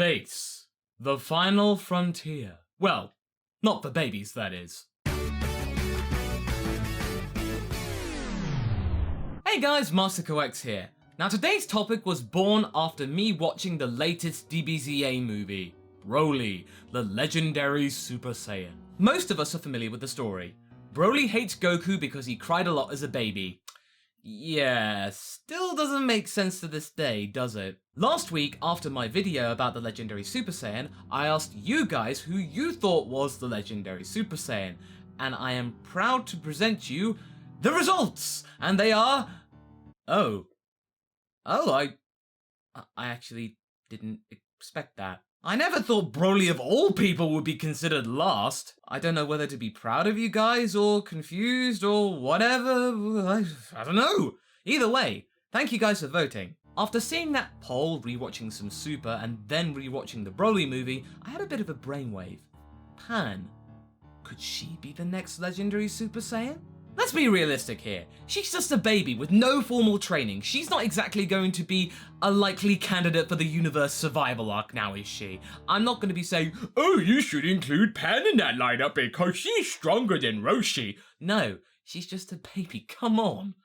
Space, the final frontier. Well, not for babies, that is. Hey guys, MasakoX here. Now today's topic was born after me watching the latest DBZA movie, Broly, the Legendary Super Saiyan. Most of us are familiar with the story. Broly hates Goku because he cried a lot as a baby. Yeah, still doesn't make sense to this day, does it? Last week, after my video about the Legendary Super Saiyan, I asked you guys who you thought was the Legendary Super Saiyan, and I am proud to present you the results! And they are... I actually didn't expect that. I never thought Broly of all people would be considered last. I don't know whether to be proud of you guys or confused or whatever. I don't know. Either way, thank you guys for voting. After seeing that poll, rewatching some Super, and then rewatching the Broly movie, I had a bit of a brainwave. Pan, could she be the next Legendary Super Saiyan? Let's be realistic here. She's just a baby with no formal training. She's not exactly going to be a likely candidate for the universe survival arc now, is she? I'm not going to be saying, oh, you should include Pan in that lineup because she's stronger than Roshi. No, she's just a baby, come on.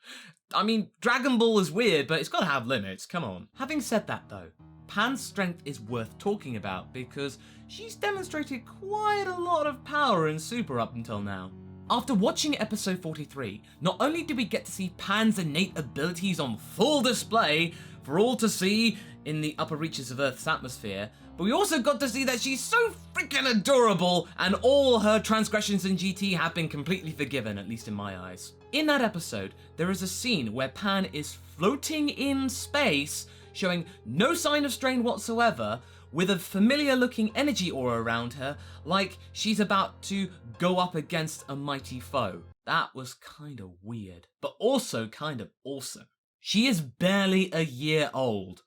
I mean, Dragonball is weird, but it's got to have limits, come on. Having said that though, Pan's strength is worth talking about because she's demonstrated quite a lot of power in Super up until now. After watching episode 43, not only did we get to see Pan's innate abilities on full display for all to see in the upper reaches of Earth's atmosphere, but we also got to see that she's so freaking adorable and all her transgressions in GT have been completely forgiven, at least in my eyes. In that episode, there is a scene where Pan is floating in space, showing no sign of strain whatsoever, with a familiar looking energy aura around her, like she's about to go up against a mighty foe. That was kind of weird, but also kind of awesome. She is barely a year old.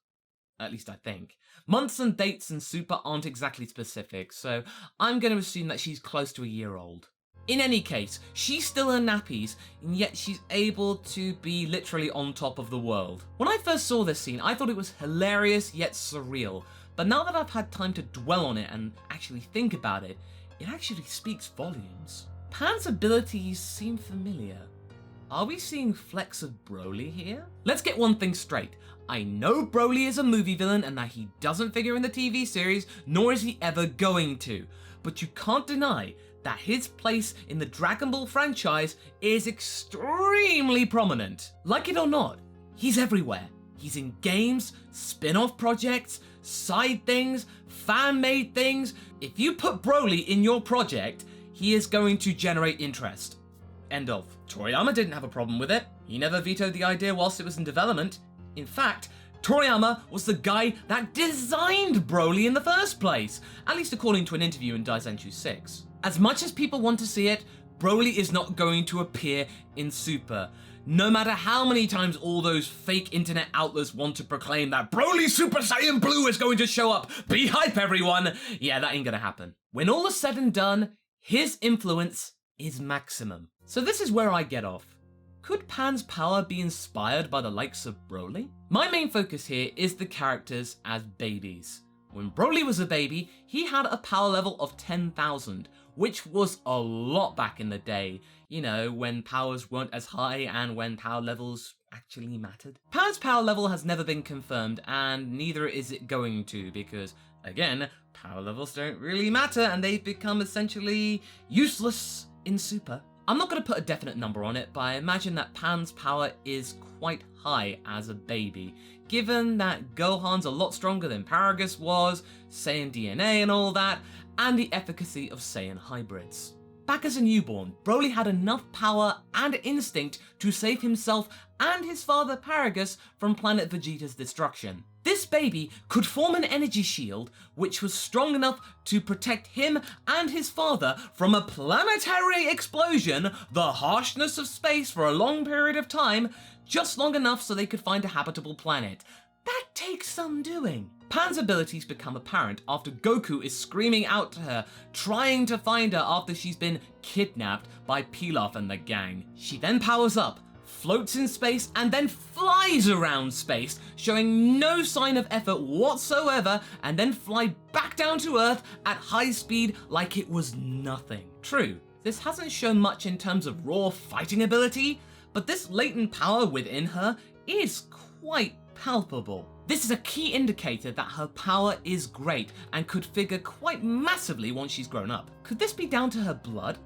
At least I think. Months and dates in Super aren't exactly specific, so I'm going to assume that she's close to a year old. In any case, she's still in nappies, and yet she's able to be literally on top of the world. When I first saw this scene, I thought it was hilarious yet surreal. But now that I've had time to dwell on it and actually think about it, it actually speaks volumes. Pan's abilities seem familiar. Are we seeing flecks of Broly here? Let's get one thing straight. I know Broly is a movie villain and that he doesn't figure in the TV series, nor is he ever going to. But you can't deny that his place in the Dragon Ball franchise is extremely prominent. Like it or not, he's everywhere. He's in games, spin-off projects, side things, fan-made things. If you put Broly in your project, he is going to generate interest. End of. Toriyama didn't have a problem with it. He never vetoed the idea whilst it was in development. In fact, Toriyama was the guy that designed Broly in the first place, at least according to an interview in Daizenshuu 6. As much as people want to see it, Broly is not going to appear in Super. No matter how many times all those fake internet outlets want to proclaim that Broly Super Saiyan Blue is going to show up, be hype everyone, yeah, that ain't gonna happen. When all is said and done, his influence is maximum. So this is where I get off. Could Pan's power be inspired by the likes of Broly? My main focus here is the characters as babies. When Broly was a baby, he had a power level of 10,000, which was a lot back in the day. You know, when powers weren't as high and when power levels actually mattered. Pan's power level has never been confirmed, and neither is it going to, because, again, power levels don't really matter and they've become essentially useless in Super. I'm not going to put a definite number on it, but I imagine that Pan's power is quite high as a baby, given that Gohan's a lot stronger than Paragus was, Saiyan DNA and all that, and the efficacy of Saiyan hybrids. Back as a newborn, Broly had enough power and instinct to save himself and his father Paragus from planet Vegeta's destruction. This baby could form an energy shield which was strong enough to protect him and his father from a planetary explosion, the harshness of space for a long period of time, just long enough so they could find a habitable planet. That takes some doing. Pan's abilities become apparent after Goku is screaming out to her, trying to find her after she's been kidnapped by Pilaf and the gang. She then powers up, floats in space, and then flies around space, showing no sign of effort whatsoever, and then fly back down to Earth at high speed like it was nothing. True, this hasn't shown much in terms of raw fighting ability, but this latent power within her is quite palpable. This is a key indicator that her power is great and could figure quite massively once she's grown up. Could this be down to her blood?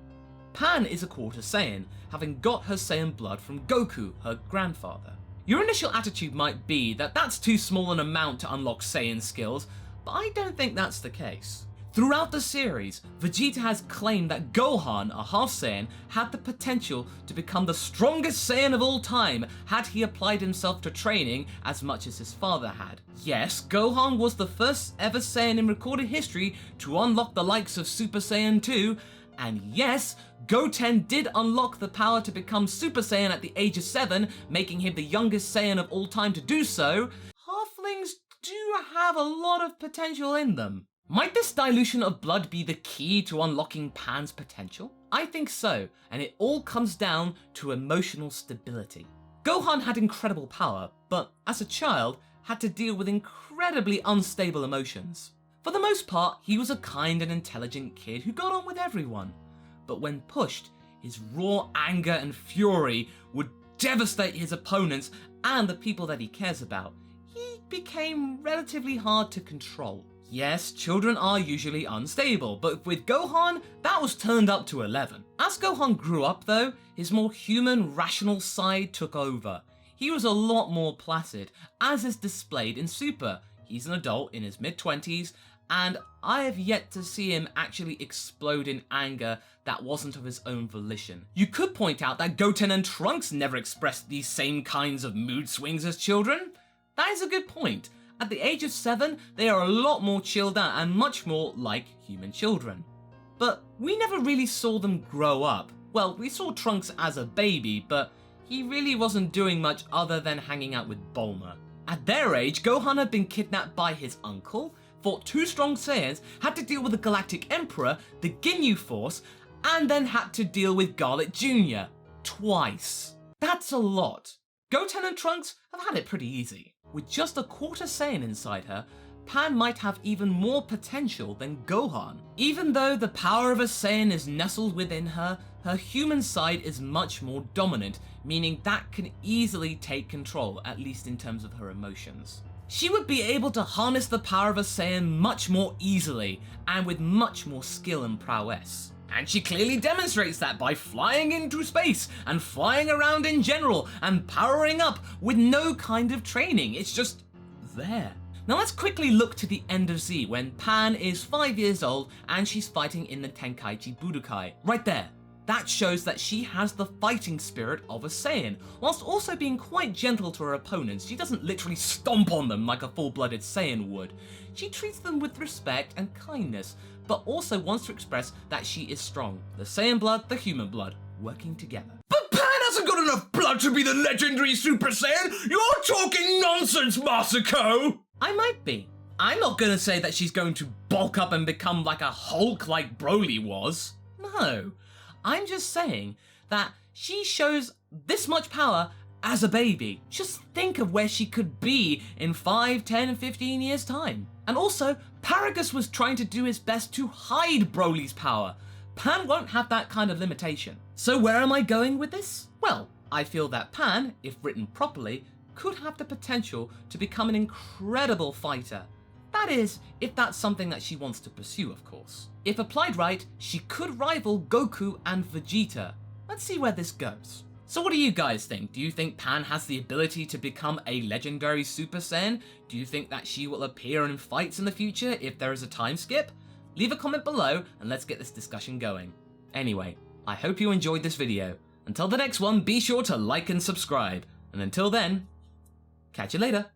Pan is a quarter Saiyan, having got her Saiyan blood from Goku, her grandfather. Your initial attitude might be that that's too small an amount to unlock Saiyan skills, but I don't think that's the case. Throughout the series, Vegeta has claimed that Gohan, a half Saiyan, had the potential to become the strongest Saiyan of all time had he applied himself to training as much as his father had. Yes, Gohan was the first ever Saiyan in recorded history to unlock the likes of Super Saiyan 2, and yes, Goten did unlock the power to become Super Saiyan at the age of 7, making him the youngest Saiyan of all time to do so. Halflings do have a lot of potential in them. Might this dilution of blood be the key to unlocking Pan's potential? I think so, and it all comes down to emotional stability. Gohan had incredible power, but as a child, had to deal with incredibly unstable emotions. For the most part, he was a kind and intelligent kid who got on with everyone. But when pushed, his raw anger and fury would devastate his opponents and the people that he cares about. He became relatively hard to control. Yes, children are usually unstable, but with Gohan, that was turned up to 11. As Gohan grew up though, his more human, rational side took over. He was a lot more placid, as is displayed in Super. He's an adult in his mid-20s, and I have yet to see him actually explode in anger that wasn't of his own volition. You could point out that Goten and Trunks never expressed these same kinds of mood swings as children. That is a good point. At the age of 7, they are a lot more chilled out and much more like human children. But we never really saw them grow up. Well, we saw Trunks as a baby, but he really wasn't doing much other than hanging out with Bulma. At their age, Gohan had been kidnapped by his uncle, fought 2 strong Saiyans, had to deal with the Galactic Emperor, the Ginyu Force, and then had to deal with Garlic Jr. twice. That's a lot. Goten and Trunks have had it pretty easy. With just a quarter Saiyan inside her, Pan might have even more potential than Gohan. Even though the power of a Saiyan is nestled within her, her human side is much more dominant, meaning that can easily take control, at least in terms of her emotions. She would be able to harness the power of a Saiyan much more easily, and with much more skill and prowess. And she clearly demonstrates that by flying into space and flying around in general and powering up with no kind of training. It's just there. Now let's quickly look to the end of Z when Pan is 5 years old and she's fighting in the Tenkaichi Budokai. Right there. That shows that she has the fighting spirit of a Saiyan, whilst also being quite gentle to her opponents. She doesn't literally stomp on them like a full-blooded Saiyan would. She treats them with respect and kindness, but also wants to express that she is strong. The Saiyan blood, the human blood, working together. But Pan hasn't got enough blood to be the legendary Super Saiyan! You're talking nonsense, Masako! I might be. I'm not gonna say that she's going to bulk up and become like a Hulk like Broly was. No. I'm just saying that she shows this much power as a baby. Just think of where she could be in 5, 10, 15 years' time. And also, Paragus was trying to do his best to hide Broly's power. Pan won't have that kind of limitation. So where am I going with this? Well, I feel that Pan, if written properly, could have the potential to become an incredible fighter. That is, if that's something that she wants to pursue, of course. If applied right, she could rival Goku and Vegeta. Let's see where this goes. So what do you guys think? Do you think Pan has the ability to become a legendary Super Saiyan? Do you think that she will appear in fights in the future if there is a time skip? Leave a comment below and let's get this discussion going. Anyway, I hope you enjoyed this video. Until the next one, be sure to like and subscribe. And until then, catch you later.